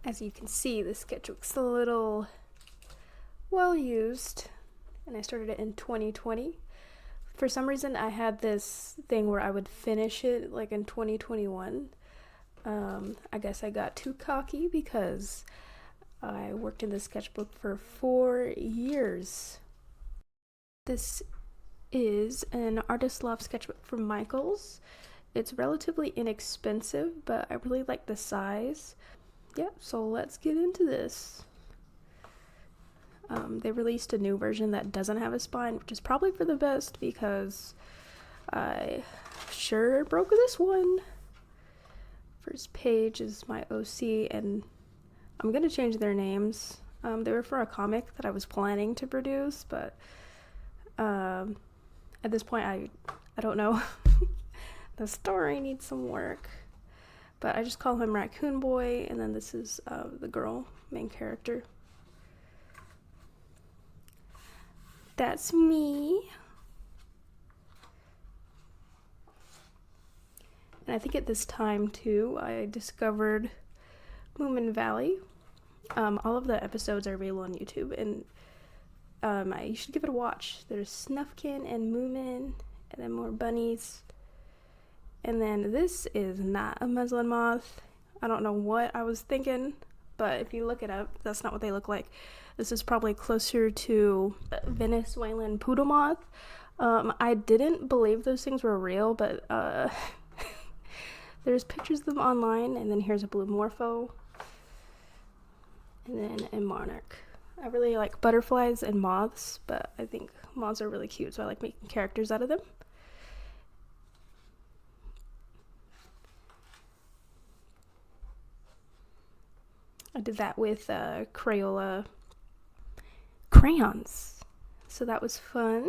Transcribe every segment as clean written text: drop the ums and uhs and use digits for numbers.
As you can see, the sketchbook's a little well used, and I started it in 2020. For some reason, I had this thing where I would finish it like in 2021. I guess I got too cocky because I worked in the sketchbook for 4 years. This is an Artist Loft Sketchbook from Michaels. It's relatively inexpensive, but I really like the size. Yeah, so let's get into this. They released a new version that doesn't have a spine, which is probably for the best because I sure broke this one. First page is my OC, and I'm gonna change their names. They were for a comic that I was planning to produce, but at this point I don't know. The story needs some work. But I just call him Raccoon Boy, and then this is the girl, main character. That's me. And I think at this time, too, I discovered Moomin Valley. All of the episodes are available on YouTube, and you should give it a watch. There's Snufkin and Moomin, and then more bunnies. And then this is not a muslin moth. I don't know what I was thinking, but if you look it up, that's not what they look like. This is probably closer to Venezuelan poodle moth. I didn't believe those things were real, but there's pictures of them online, and then here's a blue morpho, and then a monarch. I really like butterflies and moths, but I think moths are really cute, so I like making characters out of them. I did that with Crayola crayons, so that was fun.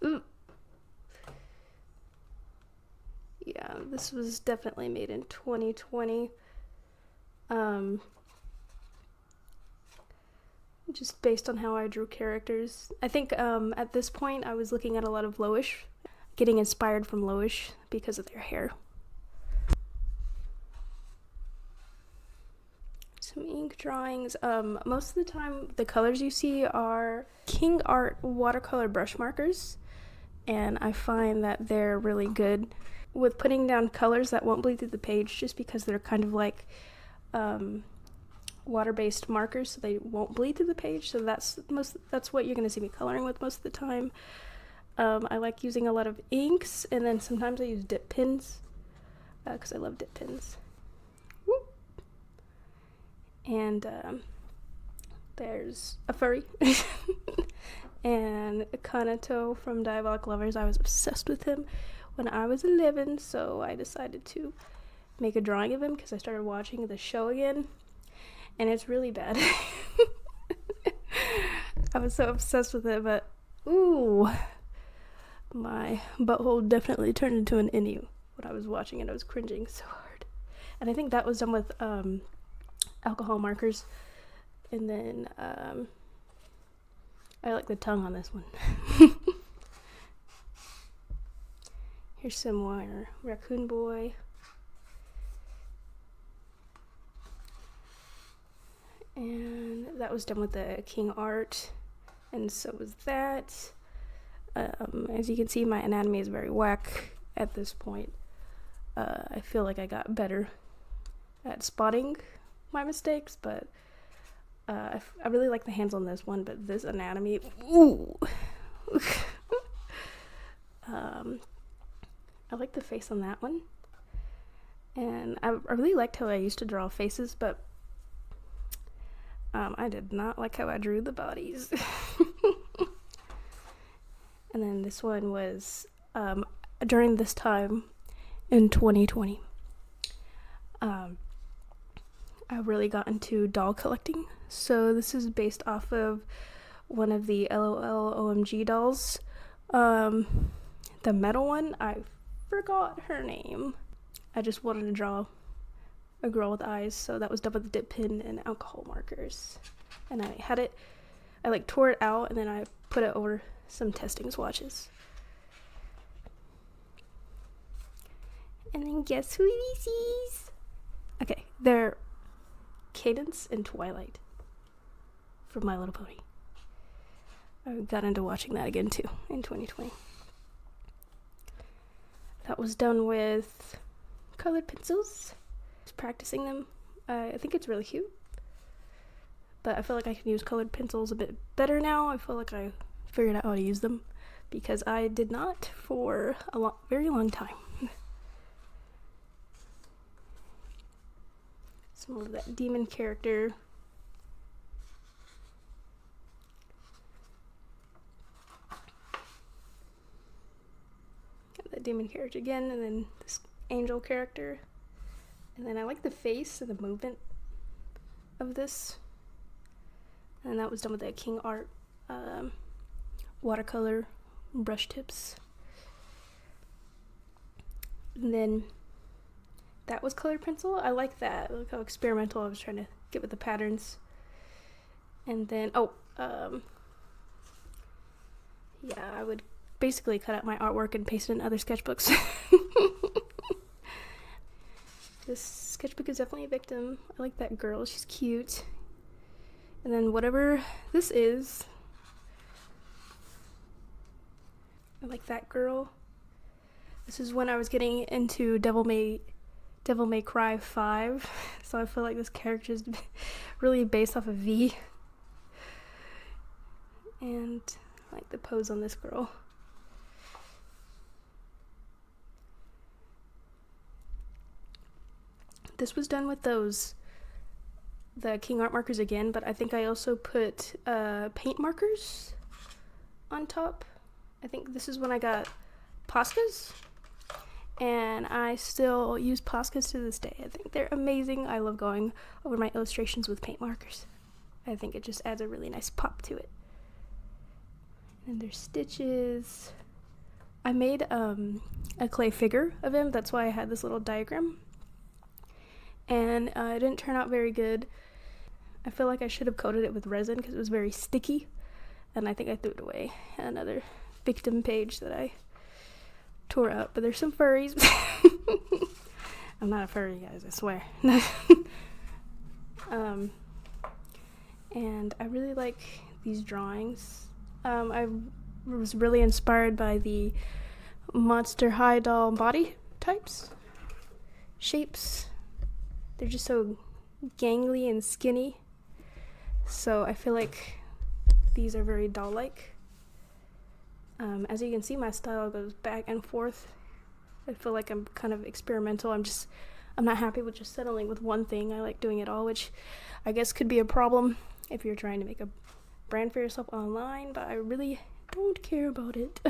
Ooh. Yeah, this was definitely made in 2020. Just based on how I drew characters. I think at this point I was looking at a lot of Loish, getting inspired from Loish because of their hair. Some ink drawings. Most of the time the colors you see are kingart watercolor brush markers, and I find that they're really good with putting down colors that won't bleed through the page, just because they're kind of like water-based markers, so they won't bleed through the page. So that's what you're going to see me coloring with most of the time. I like using a lot of inks, and then sometimes I use dip pens because I love dip pens. Whoop. And there's a furry and Kanato from Diabolic Lovers. I was obsessed with him when I was 11, so I decided to make a drawing of him because I started watching the show again, and it's really bad. I was so obsessed with it, but ooh, my butthole definitely turned into an inu when I was watching it. I was cringing so hard. And I think that was done with alcohol markers. And then I like the tongue on this one. Here's some more Raccoon Boy. And that was done with the kingart, and so was that. As you can see, my anatomy is very whack at this point. I feel like I got better at spotting my mistakes, but I really like the hands on this one, but this anatomy, ooh. I like the face on that one, and I really liked how I used to draw faces, but I did not like how I drew the bodies. And then this one was during this time in 2020. I really got into doll collecting, so this is based off of one of the LOL OMG dolls. The metal one, I forgot her name. I just wanted to draw a girl with eyes, so that was done with the dip pen and alcohol markers. And I like tore it out, and then I put it over some testing swatches. And then guess who this is? Okay, they're Cadence and Twilight from My Little Pony. I got into watching that again too in 2020. That was done with colored pencils. Just practicing them. I think it's really cute. But I feel like I can use colored pencils a bit better now. I feel like I figured out how to use them because I did not for a very long time. Some of that demon character. Got that demon character again, and then this angel character. And then I like the face and the movement of this. And that was done with the kingart watercolor brush tips. And then that was colored pencil. I like that. Look how experimental I was trying to get with the patterns. And then, yeah, I would basically cut out my artwork and paste it in other sketchbooks. This sketchbook is definitely a victim. I like that girl. She's cute. And then whatever this is, I like that girl. This is when I was getting into Devil May Cry 5, so I feel like this character is really based off of V. And I like the pose on this girl. This was done with the kingart markers again, but I think I also put paint markers on top. I think this is when I got poscas, and I still use poscas to this day. I think they're amazing. I love going over my illustrations with paint markers. I think it just adds a really nice pop to it. And there's stitches. I made a clay figure of him. That's why I had this little diagram. And it didn't turn out very good. I feel like I should have coated it with resin because it was very sticky. And I think I threw it away. Another victim page that I tore up. But there's some furries. I'm not a furry, guys, I swear. And I really like these drawings. I was really inspired by the Monster High doll body types, shapes. They're just so gangly and skinny. So I feel like these are very doll-like. As you can see, my style goes back and forth. I feel like I'm kind of experimental. I'm not happy with just settling with one thing. I like doing it all, which I guess could be a problem if you're trying to make a brand for yourself online, but I really don't care about it.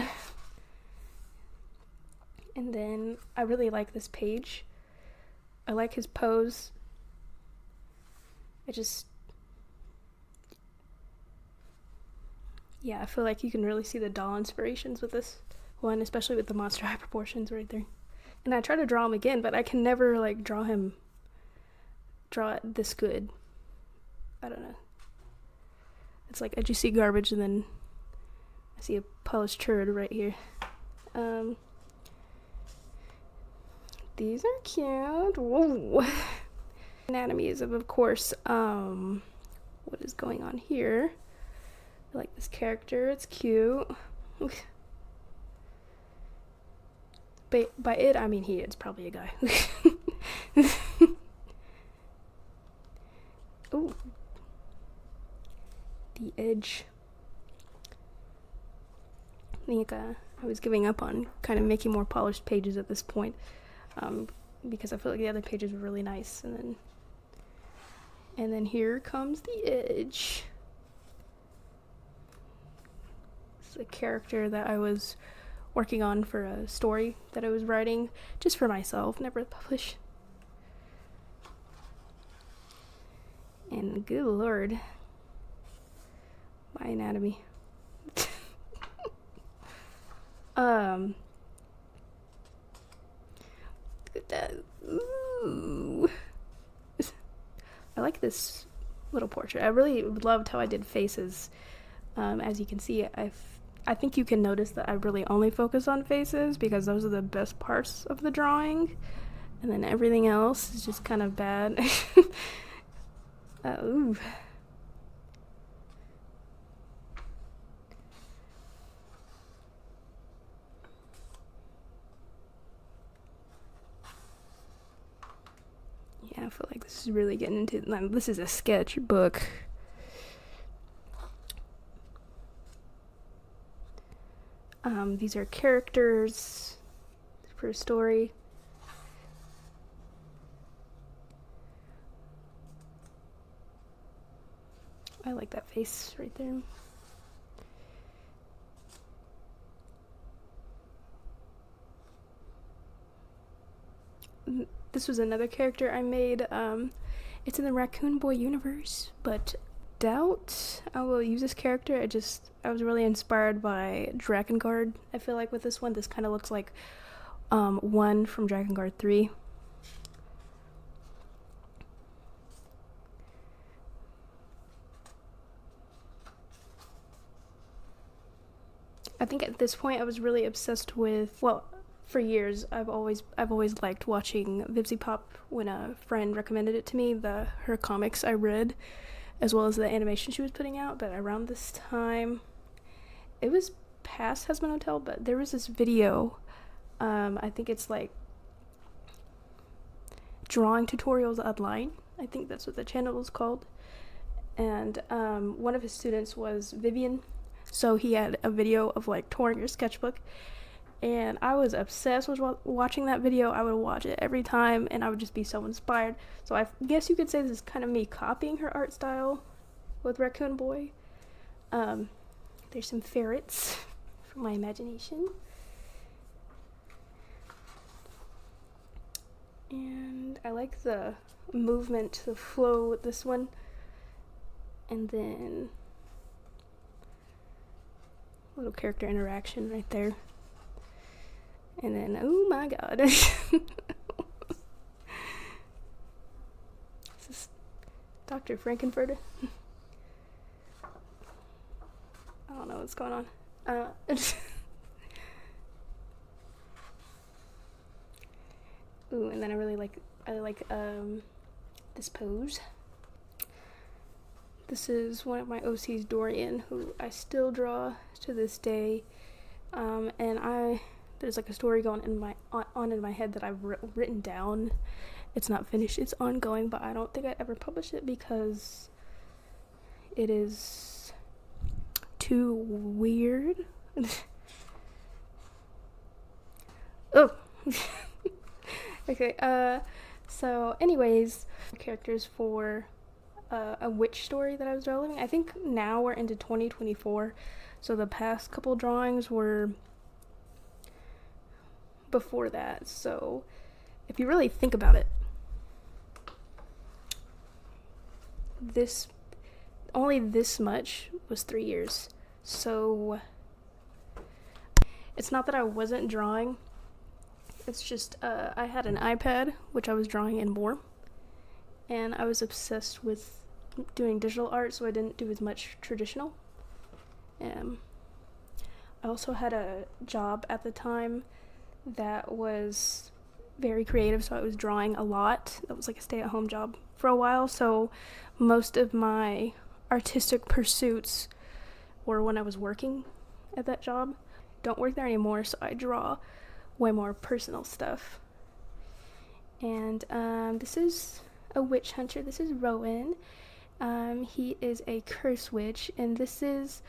And then I really like this page. I like his pose. Yeah, I feel like you can really see the doll inspirations with this one, especially with the Monster High proportions right there. And I try to draw him again, but I can never like draw it this good. I don't know. It's like I just see garbage and then I see a polished turd right here. These are cute. Whoa. Anatomy is of course, what is going on here. I like this character, it's cute. By it, I mean he is probably a guy. Ooh. The edge. I think I was giving up on kind of making more polished pages at this point. Because I feel like the other pages were really nice, and then here comes the edge. This is a character that I was working on for a story that I was writing just for myself, never to publish. And good lord, my anatomy. Ooh. I like this little portrait. I really loved how I did faces. As you can see, I've I think you can notice that I really only focus on faces because those are the best parts of the drawing, and then everything else is just kind of bad. Ooh. Yeah, I feel like this is really getting into, this is a sketchbook. These are characters for a story. I like that face right there. This was another character I made. It's in the Raccoon Boy universe, but doubt I will use this character. I was really inspired by Drakengard. I feel like with this one, this kind of looks like one from Drakengard 3. I think at this point I was really obsessed with, well, for years I've always liked watching Vibsy Pop. When a friend recommended it to me, her comics I read, as well as the animation she was putting out. But around this time, it was past Husband Hotel, but there was this video, I think it's like drawing tutorials online, I think that's what the channel was called, and one of his students was Vivian, so he had a video of like touring your sketchbook, and I was obsessed with watching that video. I would watch it every time, and I would just be so inspired. So I guess you could say this is kind of me copying her art style with Raccoon Boy. There's some ferrets from my imagination. And I like the movement, the flow with this one. And then little character interaction right there. And then, oh my god. This is Dr. Frankenfurter. I don't know what's going on. Ooh, and then I like this pose. This is one of my OCs, Dorian, who I still draw to this day. And there's like a story going in my head that I've written down. It's not finished, it's ongoing, but I don't think I ever published it because it is too weird. Oh. Okay, so anyways, characters for a witch story that I was drawing. I think now we're into 2024, so the past couple drawings were before that. So if you really think about it, only this much was 3 years. So it's not that I wasn't drawing, it's just I had an iPad which I was drawing in more, and I was obsessed with doing digital art, so I didn't do as much traditional. I also had a job at the time that was very creative, so I was drawing a lot. That was like a stay-at-home job for a while, so most of my artistic pursuits were when I was working at that job. Don't work there anymore, so I draw way more personal stuff. And this is a witch hunter. This is Rowan. He is a curse witch, and this is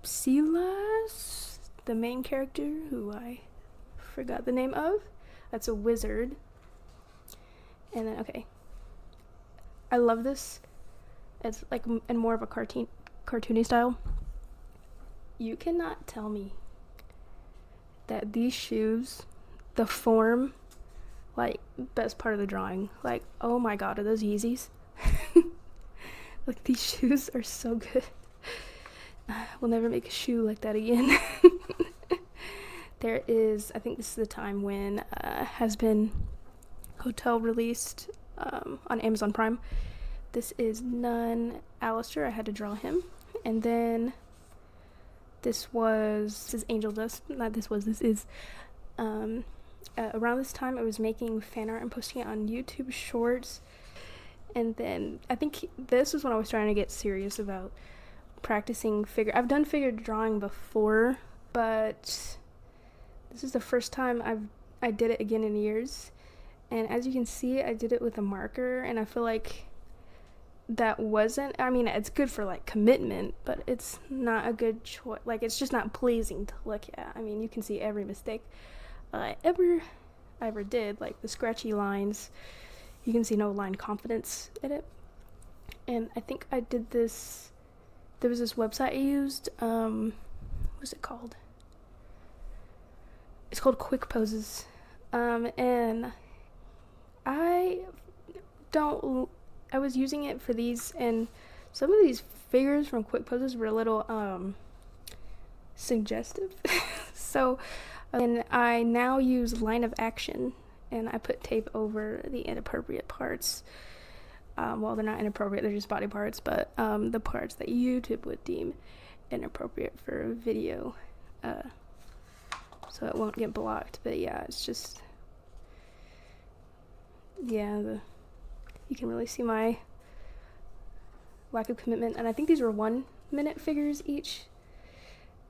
Silas, the main character, who I forgot the name of. That's a wizard. And then, okay, I love this. It's like in more of a cartoony style. You cannot tell me that these shoes, the form, like, best part of the drawing. Like, oh my god, are those Yeezys? Like, these shoes are so good. We'll never make a shoe like that again. There is, I think this is the time when Has Been Hotel released on Amazon Prime. This is Nun Alistair. I had to draw him. And then This is angel dust. This is around this time I was making fan art and posting it on YouTube Shorts. And then I think this was when I was trying to get serious about practicing figure. I've done figure drawing before, but this is the first time I did it again in years. And as you can see, I did it with a marker, and I feel like that wasn't, I mean, it's good for like commitment, but it's not a good choice. Like, it's just not pleasing to look at. I mean, you can see every mistake I ever did, like the scratchy lines. You can see no line confidence in it. And I think I did this, there was this website I used, what was it called? It's called Quick Poses. And I was using it for these, and some of these figures from Quick Poses were a little suggestive. So, and I now use line of action, and I put tape over the inappropriate parts. Well, they're not inappropriate, they're just body parts, but the parts that YouTube would deem inappropriate for a video, so it won't get blocked. But yeah, it's just, yeah, you can really see my lack of commitment. And I think these were 1 minute figures each,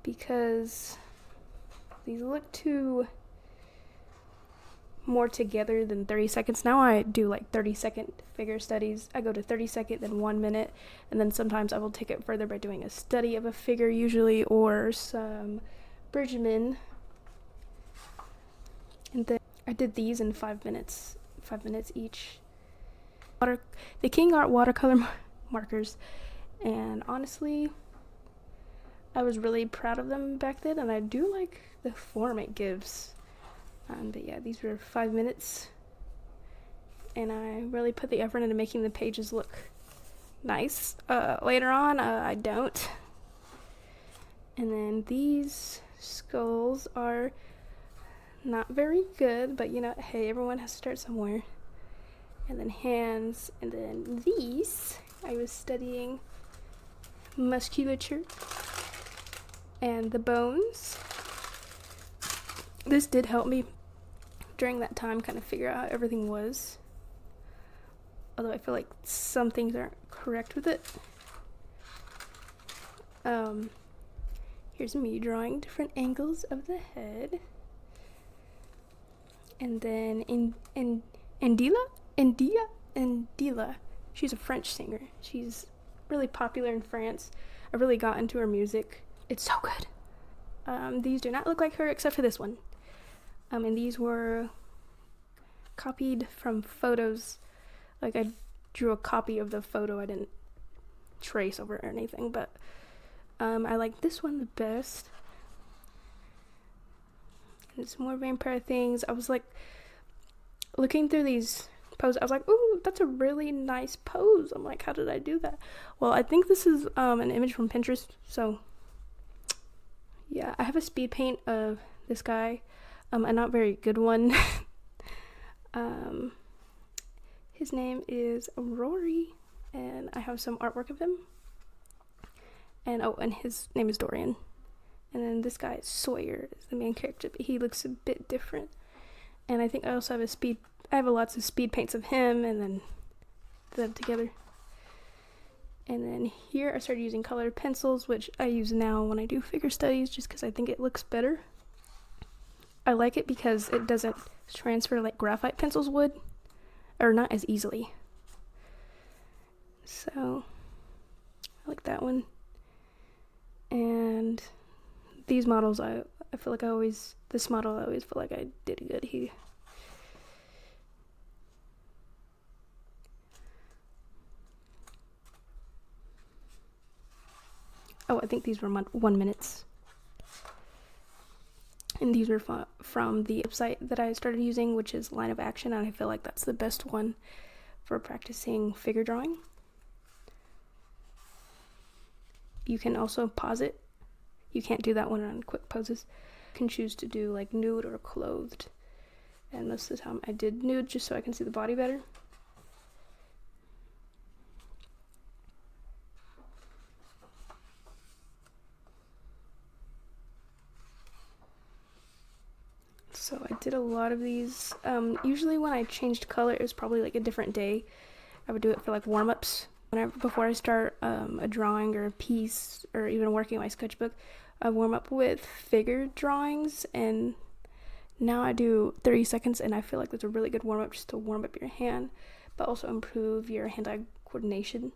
because these look too more together than 30 seconds. Now I do like 30-second figure studies. I go to 30-second, then 1 minute, and then sometimes I will take it further by doing a study of a figure usually, or some Bridgman. And then I did these in 5 minutes each. The kingart watercolor markers, and honestly, I was really proud of them back then, and I do like the form it gives. But yeah, these were 5 minutes, and I really put the effort into making the pages look nice. Later on, I don't. And then these skulls are not very good, but you know, hey, everyone has to start somewhere. And then hands, and then these, I was studying musculature and the bones. This did help me during that time kind of figure out how everything was, although I feel like some things aren't correct with it. Here's me drawing different angles of the head. And then Indila, she's a French singer. She's really popular in France. I really got into her music. It's so good. These do not look like her except for this one. And these were copied from photos. Like, I drew a copy of the photo. I didn't trace over or anything, but I like this one the best. And some more vampire things. I was like looking through these poses. I was like, ooh, that's a really nice pose. I'm like, how did I do that? Well, I think this is an image from Pinterest. So yeah, I have a speed paint of this guy, a not very good one. His name is Rory, and I have some artwork of him. And and his name is Dorian. And then this guy is Sawyer, is the main character, but he looks a bit different. And I think I also have I have lots of speed paints of him, and then them together. And then here I started using colored pencils, which I use now when I do figure studies, just because I think it looks better. I like it because it doesn't transfer like graphite pencils would, or not as easily. So I like that one. And these models, I feel like this model I always feel like I did good. I think these were 1 minutes. And these were from the website that I started using, which is Line of Action, and I feel like that's the best one for practicing figure drawing. You can also pause it. You can't do that one on Quick Poses. You can choose to do like nude or clothed. And most of the time I did nude just so I can see the body better. So I did a lot of these. Usually when I changed color, it was probably like a different day. I would do it for like warm-ups. Before I start a drawing or a piece or even working on my sketchbook, I warm up with figure drawings, and now I do 30 seconds, and I feel like that's a really good warm-up just to warm up your hand, but also improve your hand-eye coordination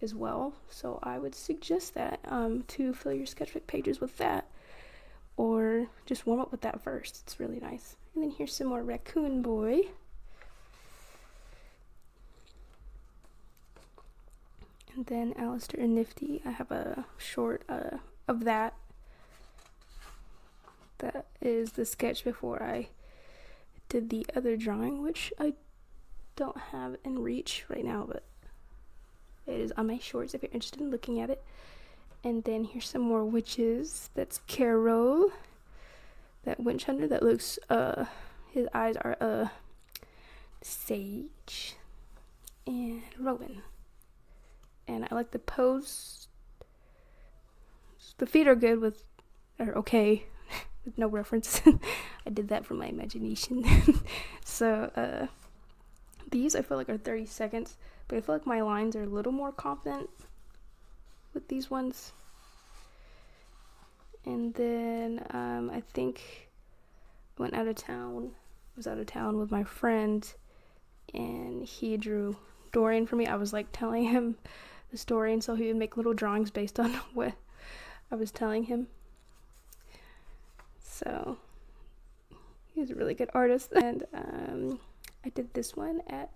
as well. So I would suggest that to fill your sketchbook pages with that, or just warm up with that first. It's really nice. And then here's some more raccoon boy. And then Alistair and Nifty. I have a short of that. That is the sketch before I did the other drawing, which I don't have in reach right now, but it is on my shorts if you're interested in looking at it. And then here's some more witches. That's Carol, that witch hunter that looks, his eyes are sage, and Rowan. And I like the pose. The feet are good with, or okay, with no reference. I did that from my imagination. So these I feel like are 30 seconds, but I feel like my lines are a little more confident with these ones. And then I think I was out of town with my friend, and he drew Dorian for me. I was like telling him the story, and so he would make little drawings based on what I was telling him. So he's a really good artist. And I did this one at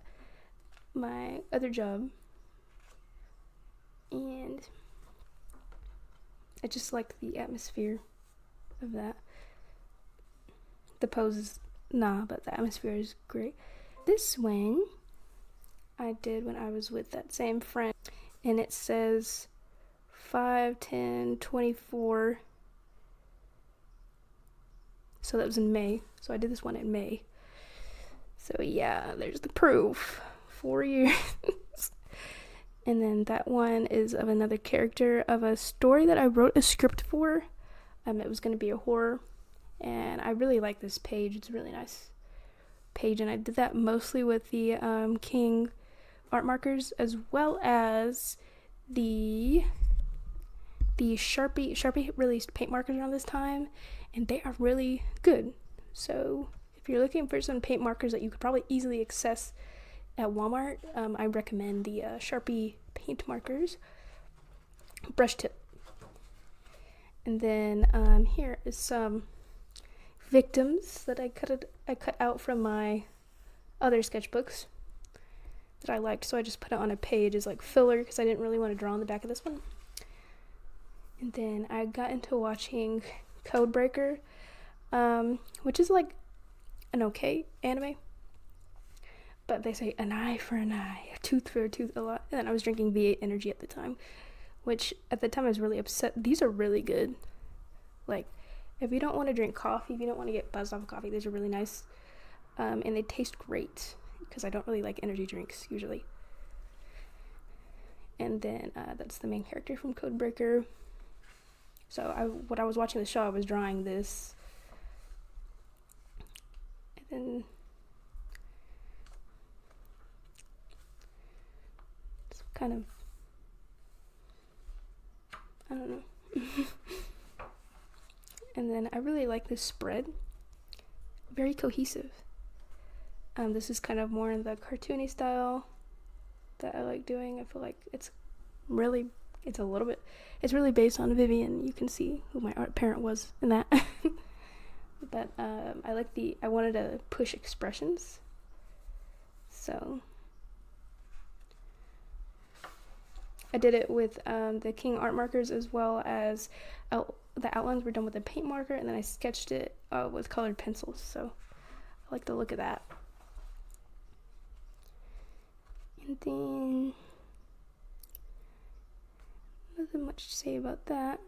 my other job, and I just liked the atmosphere of that. The pose is but the atmosphere is great. This one I did when I was with that same friend, and it says 5/10/24. So that was in May. So I did this one in May. So yeah, there's the proof. 4 years. And then that one is of another character of a story that I wrote a script for. It was going to be a horror, and I really like this page. It's a really nice page, and I did that mostly with the King art markers, as well as the Sharpie released paint markers around this time, and they are really good. So if you're looking for some paint markers that you could probably easily access at Walmart, I recommend the Sharpie paint markers, brush tip. And then here is some victims that I cut out from my other sketchbooks that I liked, so I just put it on a page as like filler because I didn't really want to draw on the back of this one. And then I got into watching Codebreaker, which is like an okay anime, but they say an eye for an eye, a tooth for a tooth a lot. And then I was drinking V8 energy at the time, which at the time I was really upset. These are really good. Like, if you don't want to drink coffee, if you don't want to get buzzed off of coffee, these are really nice. And they taste great because I don't really like energy drinks usually. And then that's the main character from Codebreaker. So when I was watching the show, I was drawing this. And then it's kind of, I don't know. And then I really like this spread. Very cohesive. This is kind of more in the cartoony style that I like doing. I feel like it's really based on Vivian. You can see who my art parent was in that. But I wanted to push expressions. So I did it with the King art markers, as well as the outlines were done with a paint marker, and then I sketched it with colored pencils. So I like the look of that. And then nothing much to say about that.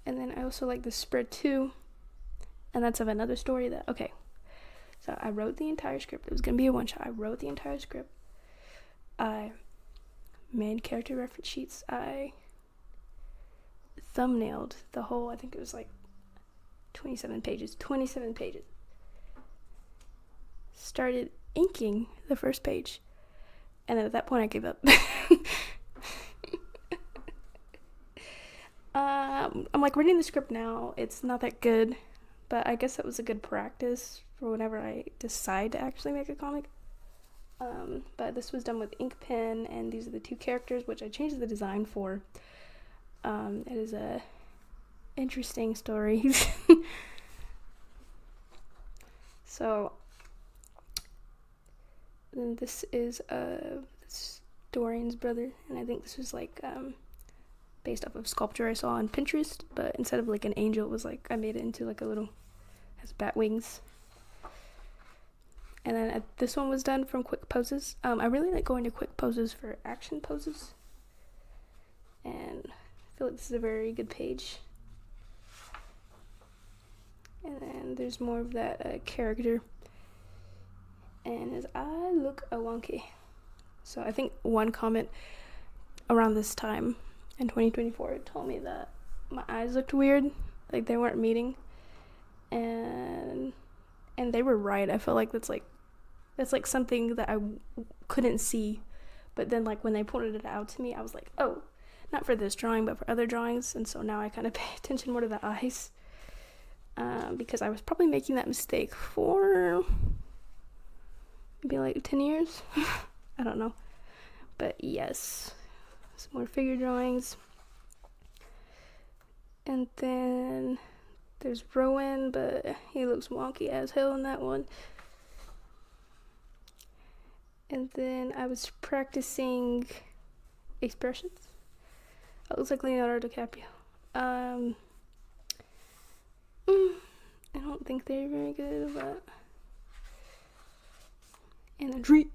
And then I also like the spread too, and that's of another story that, okay, so I wrote the entire script. It was gonna be a one shot. I wrote the entire script. I made character reference sheets. I thumbnailed the whole, I think it was like 27 pages. 27 pages. Started inking the first page, and then at that point I gave up. I'm like reading the script now. It's not that good, but I guess that was a good practice for whenever I decide to actually make a comic. But this was done with ink pen, and these are the two characters, which I changed the design for. It is a interesting story. So, and this is Dorian's brother, and I think this was like based off of sculpture I saw on Pinterest, but instead of like an angel, it was like I made it into like a little, has bat wings. And then this one was done from quick poses. I really like going to quick poses for action poses, and I feel like this is a very good page. And then there's more of that character, and his eye look wonky. So I think one comment around this time in 2024 told me that my eyes looked weird, like they weren't meeting, and they were right. I feel like that's like something that I couldn't see, but then like when they pointed it out to me, I was like, oh, not for this drawing but for other drawings. And so now I kind of pay attention more to the eyes, because I was probably making that mistake for maybe like 10 years. I don't know, but yes, some more figure drawings. And then there's Rowan, but he looks wonky as hell in that one. And then I was practicing expressions. It looks like Leonardo DiCaprio. I don't think they're very good, but and a tree.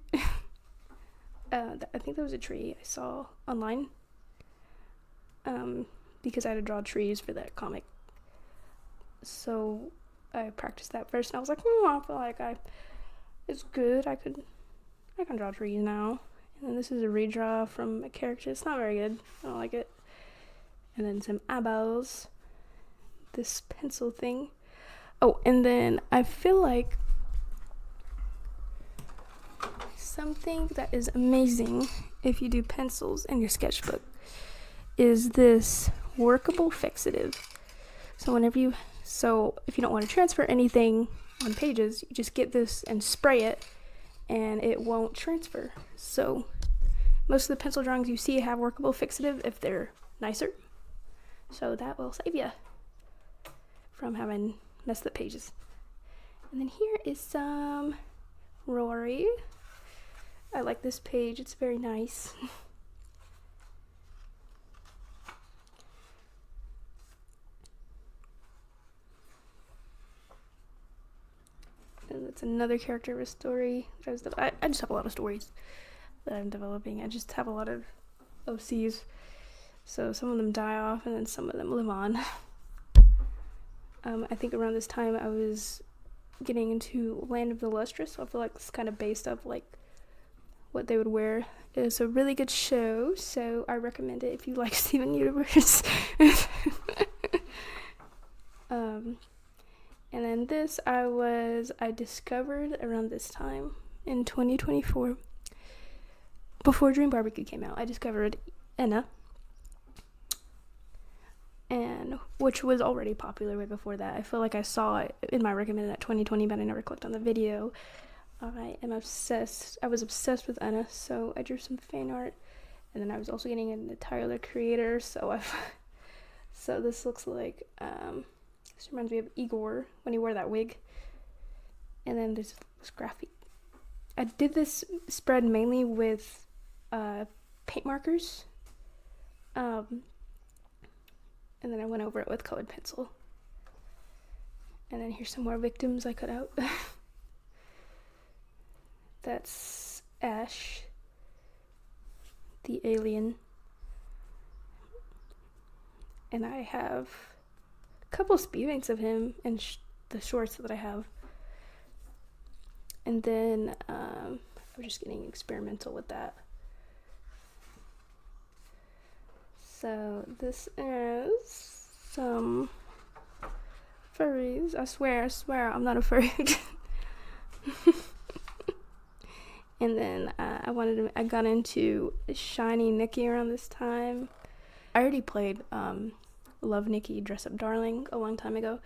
I think that was a tree I saw online. Because I had to draw trees for that comic. So I practiced that first, and I was like, I feel like it's good. I can draw trees now. And then this is a redraw from a character. It's not very good. I don't like it. And then some eyeballs. This pencil thing. Oh, and then I feel like something that is amazing if you do pencils in your sketchbook is this workable fixative. So if you don't want to transfer anything on pages, you just get this and spray it, and it won't transfer. So most of the pencil drawings you see have workable fixative if they're nicer. So that will save you from having messed up pages. And then here is some Rory. I like this page. It's very nice. And that's another character of a story. I just have a lot of stories that I'm developing. I just have a lot of OCs. So some of them die off and then some of them live on. I think around this time I was getting into Land of the Lustrous, so I feel like it's kind of based off like what they would wear. It's a really good show, so I recommend it if you like Steven Universe. And then this I discovered around this time in 2024. Before Dream Barbecue came out, I discovered Enna, and which was already popular way before that. I feel like I saw it in my recommended at 2020, but I never clicked on the video. I was obsessed with Enna, so I drew some fan art, and then I was also getting into Tyler the Creator, so this looks like this reminds me of Igor when he wore that wig. And then there's this graphite. I did this spread mainly with paint markers, and then I went over it with colored pencil. And then here's some more victims I cut out. That's Ash, the alien. And I have a couple speed paints of him and the shorts that I have. And then I'm just getting experimental with that. So this is some furries. I swear, I'm not a furry. And then I got into Shiny Nikki around this time. I already played Love Nikki Dress Up Darling a long time ago,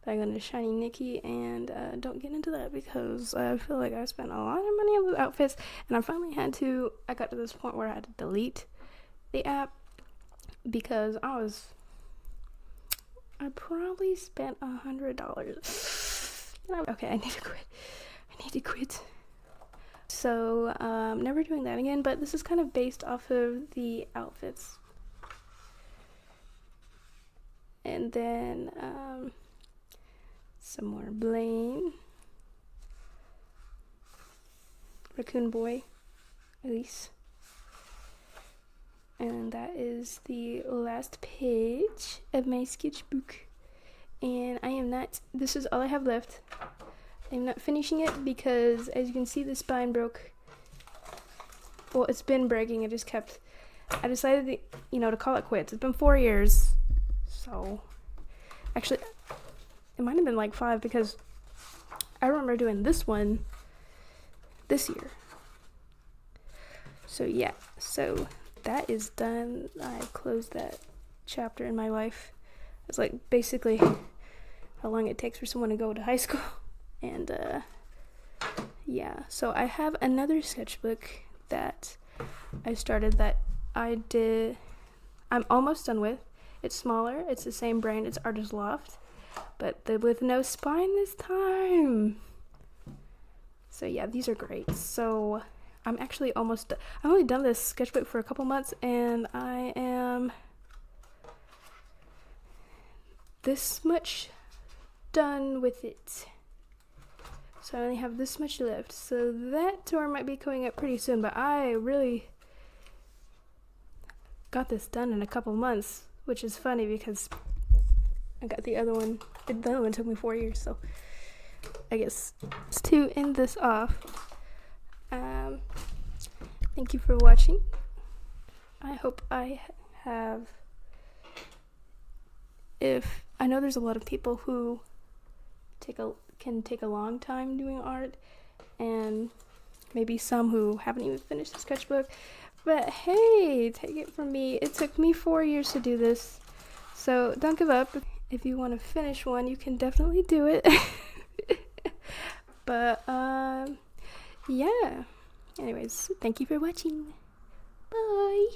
but I got into Shiny Nikki, and don't get into that because I feel like I spent a lot of money on those outfits, and I got to this point where I had to delete the app because I probably spent $100. Okay, I need to quit. So, never doing that again, but this is kind of based off of the outfits. And then, some more Blaine. Raccoon Boy. Elise. And that is the last page of my sketchbook. And this is all I have left. I'm not finishing it because, as you can see, the spine broke. Well, it's been breaking. I decided to call it quits. It's been 4 years. So, actually, it might have been like 5 because I remember doing this one this year. So, yeah. So, that is done. I closed that chapter in my life. It's like basically how long it takes for someone to go to high school. And, yeah, so I have another sketchbook that I started that I'm almost done with. It's smaller, it's the same brand, it's Artist Loft, but with no spine this time. So yeah, these are great. So I'm actually I've only done this sketchbook for a couple months, and I am this much done with it. So I only have this much left. So that tour might be coming up pretty soon, but I really got this done in a couple months, which is funny because I got the other one. The other one took me 4 years, so I guess to end this off, thank you for watching. I hope I know there's a lot of people who can take a long time doing art, and maybe some who haven't even finished the sketchbook, but hey, take it from me, it took me 4 years to do this, so don't give up. If you want to finish one, you can definitely do it. But yeah, anyways, thank you for watching. Bye.